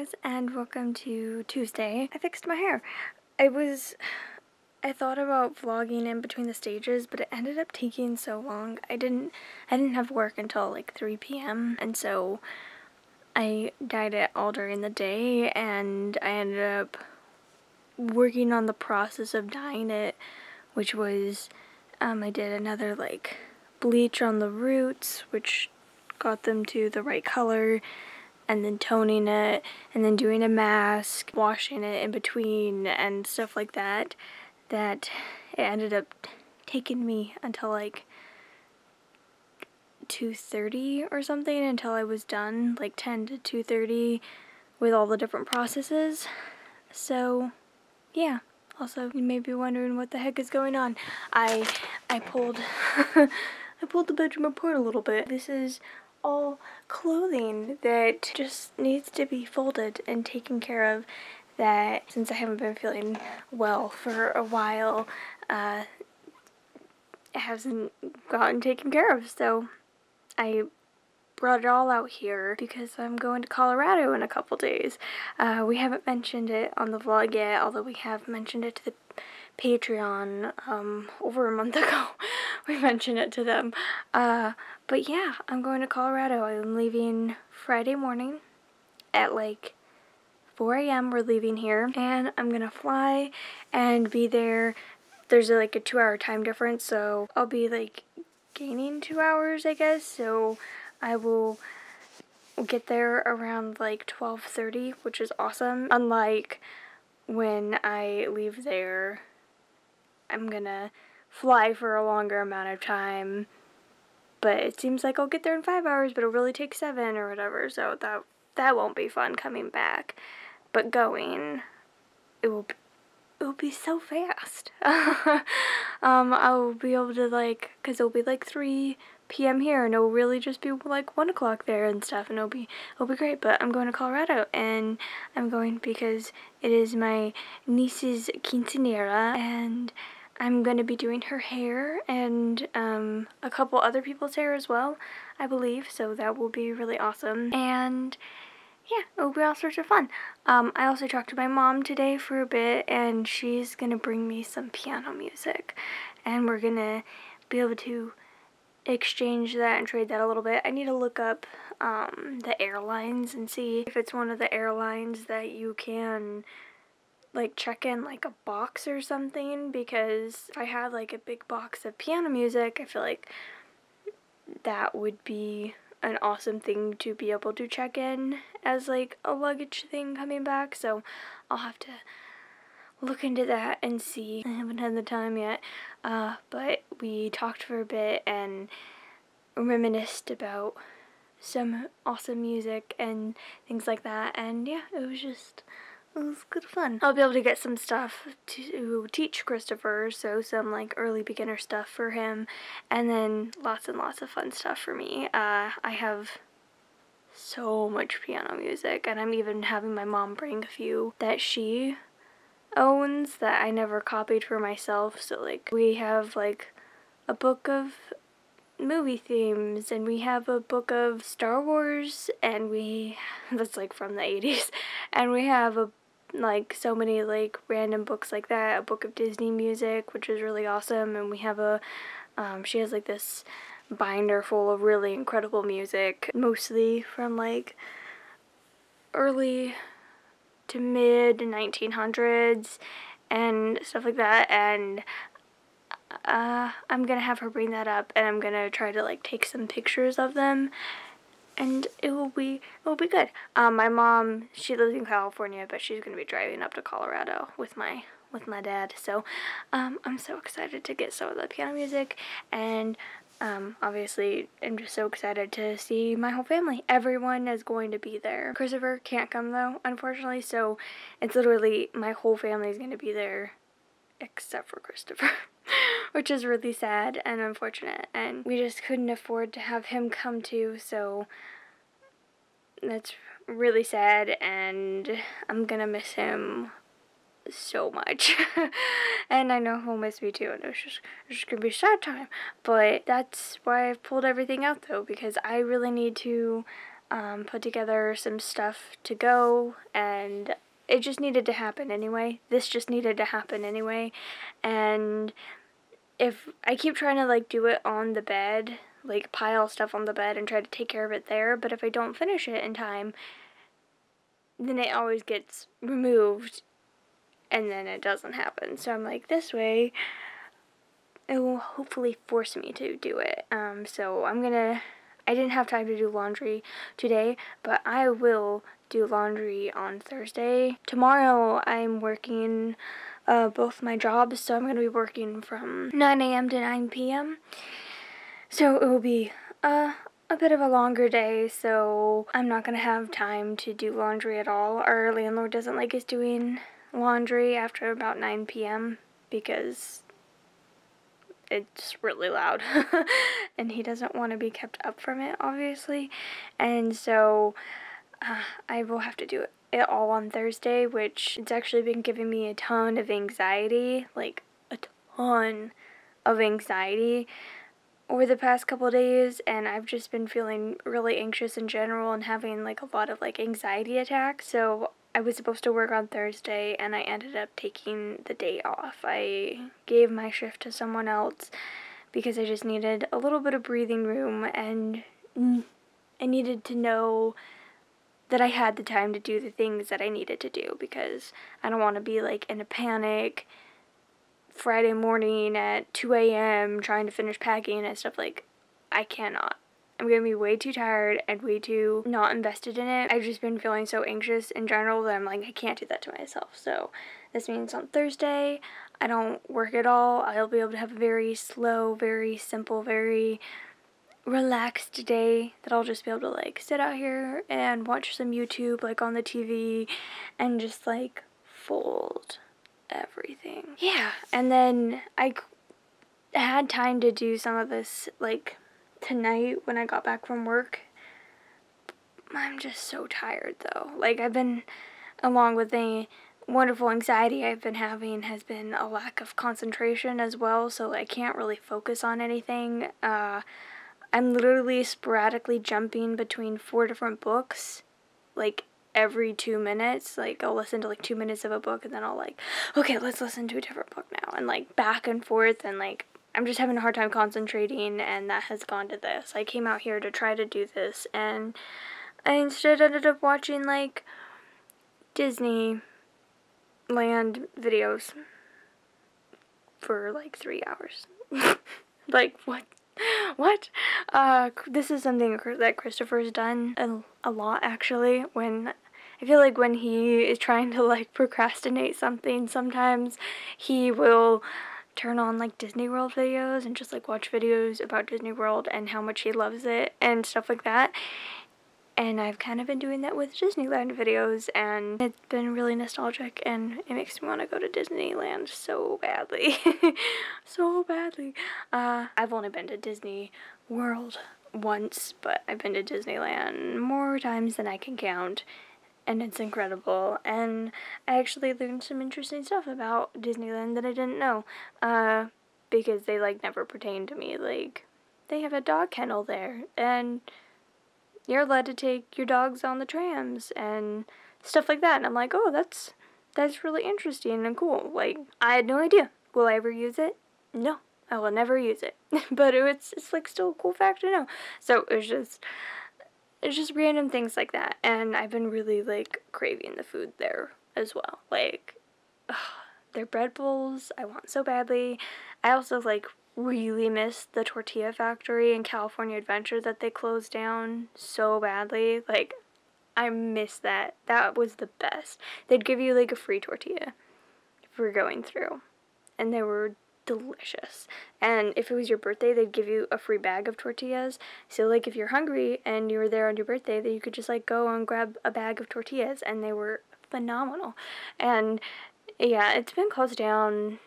guys, and welcome to Tuesday. I fixed my hair. I thought about vlogging in between the stages, but it ended up taking so long. I didn't have work until like 3 p.m. and so I dyed it all during the day, and I ended up working on the process of dyeing it, which was I did another like bleach on the roots, which got them to the right color, and then toning it, and then doing a mask, washing it in between, and stuff like that. That it ended up taking me until like 2:30 or something until I was done, like 10 to 2:30 with all the different processes. So yeah. Also, you may be wondering what the heck is going on. I pulled I pulled the bedroom apart a little bit. This is all clothing that just needs to be folded and taken care of, that since I haven't been feeling well for a while, it hasn't gotten taken care of. So I brought it all out here because I'm going to Colorado in a couple days. We haven't mentioned it on the vlog yet, although we have mentioned it to the Patreon over a month ago. We mentioned it to them. But yeah, I'm going to Colorado. I'm leaving Friday morning at like 4 a.m. We're leaving here, and I'm gonna fly and be there. There's like a 2-hour time difference, so I'll be like gaining 2 hours, I guess. So I will get there around like 12:30, which is awesome. Unlike when I leave there, I'm gonna fly for a longer amount of time, but it seems like I'll get there in 5 hours, but it'll really take 7 or whatever, so that won't be fun coming back. But going, it will be so fast. I'll be able to like, cause it'll be like 3 p.m. here, and it'll really just be like 1 o'clock there and stuff, and it'll be great. But I'm going to Colorado, and I'm going because it is my niece's quinceañera, and I'm going to be doing her hair and a couple other people's hair as well, I believe. So that will be really awesome. And yeah, it'll be all sorts of fun. I also talked to my mom today for a bit, and she's gonna bring me some piano music, and we're gonna be able to exchange that and trade that a little bit. I need to look up the airlines and see if it's one of the airlines that you can like check in like a box or something, because if I had like a big box of piano music, I feel like that would be an awesome thing to be able to check in as like a luggage thing coming back. So I'll have to look into that and see. I haven't had the time yet, but we talked for a bit and reminisced about some awesome music and things like that, and yeah, it was good fun. I'll be able to get some stuff to teach Christopher, so some like early beginner stuff for him, and then lots and lots of fun stuff for me. I have so much piano music, and I'm even having my mom bring a few that she owns that I never copied for myself. So like we have like a book of movie themes, and we have a book of Star Wars, and that's like from the 80s, and we have like so many like random books like that, a book of Disney music, which is really awesome. And we have she has like this binder full of really incredible music, mostly from like early to mid 1900s and stuff like that. And I'm gonna have her bring that up, and I'm gonna try to like take some pictures of them, and it will be good. My mom, she lives in California, but she's gonna be driving up to Colorado with my dad. So I'm so excited to get some of the piano music, and obviously I'm just so excited to see my whole family. Everyone is going to be there. Christopher can't come though, unfortunately, so it's literally my whole family is going to be there except for Christopher. Which is really sad and unfortunate, and we just couldn't afford to have him come too, so that's really sad, and I'm gonna miss him so much. And I know he'll miss me too, and it's just gonna be a sad time. But that's why I've pulled everything out though, because I really need to put together some stuff to go, and it just needed to happen anyway. This just needed to happen anyway. And if I keep trying to like do it on the bed, like pile stuff on the bed and try to take care of it there, but if I don't finish it in time, then it always gets removed and then it doesn't happen. So I'm like, this way it will hopefully force me to do it. So I didn't have time to do laundry today, but I will do laundry on Thursday. Tomorrow I'm working both my jobs, so I'm going to be working from 9 a.m. to 9 p.m. So it will be a bit of a longer day, so I'm not going to have time to do laundry at all. Our landlord doesn't like us doing laundry after about 9 p.m. because it's really loud and he doesn't want to be kept up from it, obviously. And so I will have to do it all on Thursday, which it's actually been giving me a ton of anxiety, like a ton of anxiety over the past couple of days, and I've just been feeling really anxious in general and having like a lot of like anxiety attacks. So I was supposed to work on Thursday and I ended up taking the day off. I gave my shift to someone else because I just needed a little bit of breathing room, and I needed to know that I had the time to do the things that I needed to do, because I don't want to be like in a panic Friday morning at 2 a.m. trying to finish packing and stuff. Like, I cannot. I'm going to be way too tired and way too not invested in it. I've just been feeling so anxious in general that I'm like, I can't do that to myself. So this means on Thursday, I don't work at all. I'll be able to have a very slow, very simple, very relaxed day that I'll just be able to like sit out here and watch some YouTube like on the TV and just like fold everything. Yeah, and then I had time to do some of this like tonight when I got back from work. I'm just so tired though. Like, I've been, along with the wonderful anxiety I've been having, has been a lack of concentration as well, so I can't really focus on anything. I'm literally sporadically jumping between 4 different books, like every 2 minutes. Like, I'll listen to like 2 minutes of a book and then I'll like, okay, let's listen to a different book now, and like back and forth, and like I'm just having a hard time concentrating, and that has gone to this. I came out here to try to do this, and I instead ended up watching like Disneyland videos for like 3 hours. Like, what? What? This is something that Christopher's done a lot, actually. When I feel like when he is trying to like procrastinate something, sometimes he will turn on like Disney World videos and just like watch videos about Disney World and how much he loves it and stuff like that. And I've kind of been doing that with Disneyland videos, and it's been really nostalgic, and it makes me want to go to Disneyland so badly. So badly. I've only been to Disney World once, but I've been to Disneyland more times than I can count, and it's incredible. And I actually learned some interesting stuff about Disneyland that I didn't know, because they like never pertained to me. Like, they have a dog kennel there, and you're allowed to take your dogs on the trams and stuff like that. And I'm like, oh, that's really interesting and cool. Like, I had no idea. Will I ever use it? No, I will never use it. But it's like still a cool fact to know. So it's just random things like that. And I've been really like craving the food there as well. Like, their bread bowls, I want so badly. I also like really miss the tortilla factory in California Adventure that they closed down so badly. Like, I miss that. That was the best. They'd give you like a free tortilla for going through, and they were delicious. And if it was your birthday, they'd give you a free bag of tortillas. So like, if you're hungry and you were there on your birthday, then you could just like go and grab a bag of tortillas, and they were phenomenal. And yeah, it's been closed down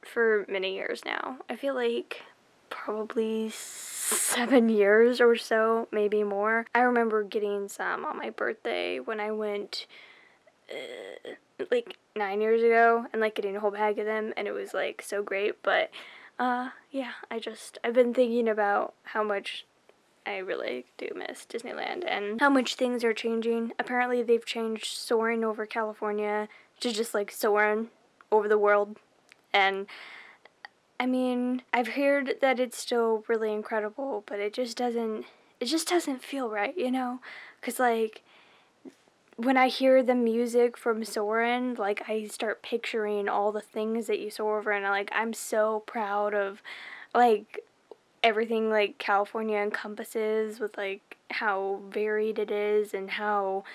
for many years now. I feel like probably 7 years or so, maybe more. I remember getting some on my birthday when I went like 9 years ago, and like getting a whole bag of them, and it was like so great. But yeah, I've been thinking about how much I really do miss Disneyland and how much things are changing. Apparently they've changed soaring over California to just like soaring over the world. And I mean, I've heard that it's still really incredible, but it just doesn't feel right, you know? Because like, when I hear the music from Soarin', like, I start picturing all the things that you soar over, and like, I'm so proud of, like, everything, like, California encompasses with, like, how varied it is, and how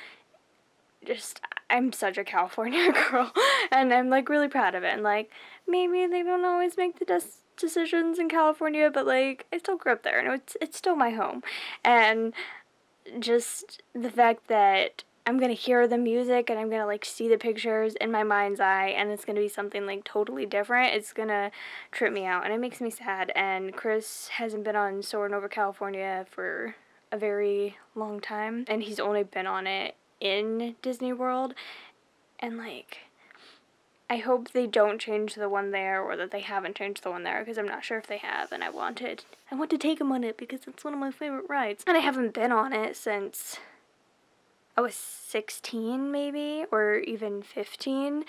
just, I'm such a California girl, and I'm, like, really proud of it, and, like, maybe they don't always make the decisions in California, but, like, I still grew up there, and it's still my home, and just the fact that I'm gonna hear the music and I'm gonna like see the pictures in my mind's eye and it's gonna be something like totally different, it's gonna trip me out and it makes me sad. And Chris hasn't been on Soarin' Over California for a very long time and he's only been on it in Disney World, and like, I hope they don't change the one there, or that they haven't changed the one there, because I'm not sure if they have, and I want to take him on it because it's one of my favorite rides. And I haven't been on it since I was 16 maybe, or even 15,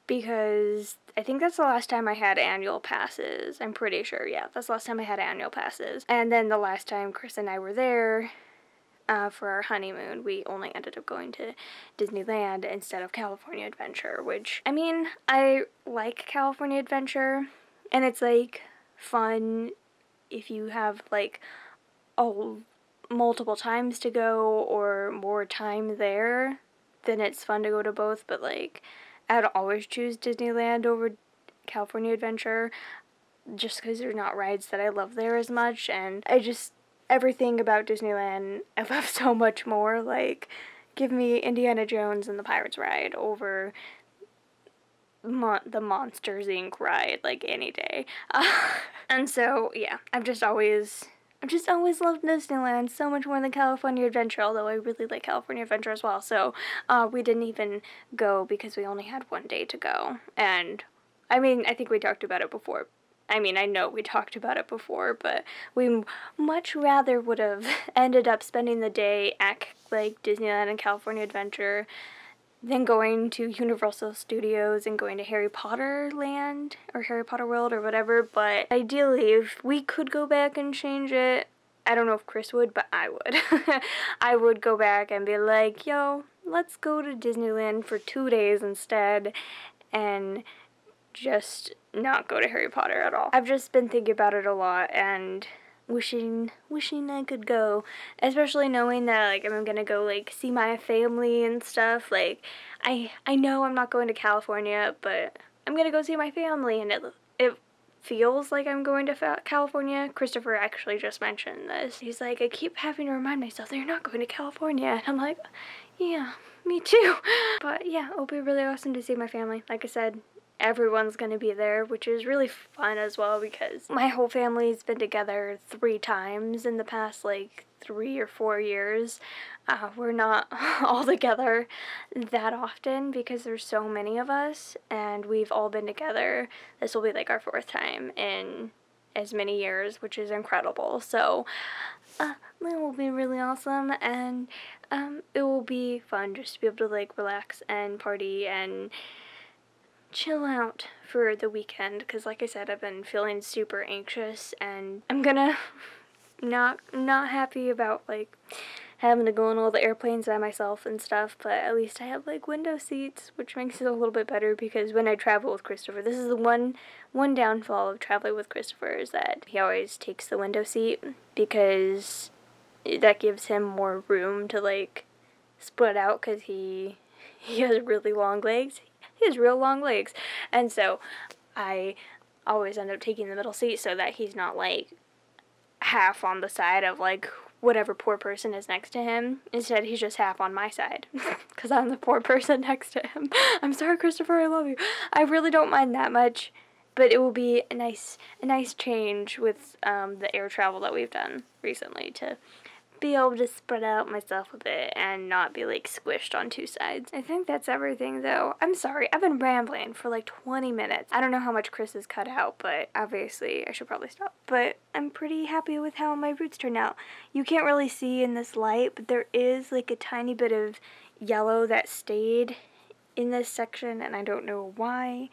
because I think that's the last time I had annual passes. I'm pretty sure, yeah, that's the last time I had annual passes. And then the last time Chris and I were there, for our honeymoon, we only ended up going to Disneyland instead of California Adventure, which, I mean, I like California Adventure, and it's, like, fun if you have, like, multiple times to go or more time there, then it's fun to go to both, but, like, I'd always choose Disneyland over California Adventure, just because they're not rides that I love there as much, and everything about Disneyland I love so much more. Like, give me Indiana Jones and the Pirates ride over the Monsters Inc. ride, like, any day. And so, yeah, I've just always loved Disneyland so much more than California Adventure, although I really like California Adventure as well. So, we didn't even go because we only had one day to go. And, I mean, I think we talked about it before. I mean, I know we talked about it before, but we much rather would have ended up spending the day at, like, Disneyland and California Adventure than going to Universal Studios and going to Harry Potter Land, or Harry Potter World, or whatever. But ideally, if we could go back and change it, I don't know if Chris would, but I would. I would go back and be like, yo, let's go to Disneyland for 2 days instead, and just not go to Harry Potter at all. I've just been thinking about it a lot and wishing I could go, especially knowing that, like, I'm gonna go, like, see my family and stuff. Like, I know I'm not going to California, but I'm gonna go see my family, and it feels like I'm going to California. Christopher actually just mentioned this. He's like, I keep having to remind myself that you're not going to California, and I'm like, yeah, me too. But yeah, it'll be really awesome to see my family. Like I said, everyone's gonna be there, which is really fun as well, because my whole family's been together 3 times in the past, like, 3 or 4 years. We're not all together that often because there's so many of us, and we've all been together. This will be, like, our 4th time in as many years, which is incredible. So, that will be really awesome, and it will be fun just to be able to, like, relax and party and chill out for the weekend, because like I said, I've been feeling super anxious, and I'm gonna not happy about, like, having to go on all the airplanes by myself and stuff, but at least I have, like, window seats, which makes it a little bit better, because when I travel with Christopher, this is the one downfall of traveling with Christopher, is that he always takes the window seat, because that gives him more room to, like, split out, because he has really long legs. He has real long legs, and so I always end up taking the middle seat so that he's not, like, half on the side of, like, whatever poor person is next to him. Instead, he's just half on my side, because I'm the poor person next to him. I'm sorry, Christopher, I love you. I really don't mind that much, but it will be a nice change with the air travel that we've done recently to be able to spread out myself a bit and not be like squished on two sides. I think that's everything though. I'm sorry, I've been rambling for like 20 minutes. I don't know how much Chris has cut out, but obviously I should probably stop. But I'm pretty happy with how my roots turned out. You can't really see in this light, but there is like a tiny bit of yellow that stayed in this section and I don't know why,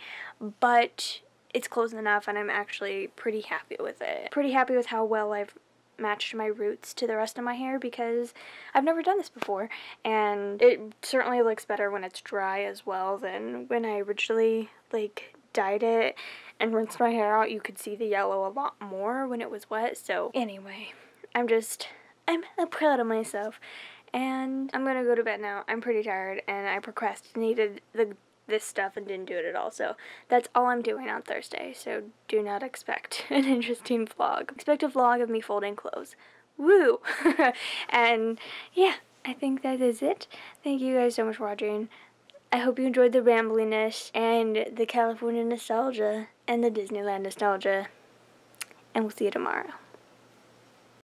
but it's close enough and I'm actually pretty happy with it. Pretty happy with how well I've matched my roots to the rest of my hair because I've never done this before, and it certainly looks better when it's dry as well than when I originally like dyed it and rinsed my hair out. You could see the yellow a lot more when it was wet. So anyway, I'm proud of myself and I'm gonna go to bed now. I'm pretty tired and I procrastinated this stuff and didn't do it at all. So that's all I'm doing on Thursday. So do not expect an interesting vlog. Expect a vlog of me folding clothes. Woo! And yeah, I think that is it. Thank you guys so much for watching. I hope you enjoyed the rambliness and the California nostalgia and the Disneyland nostalgia. And we'll see you tomorrow.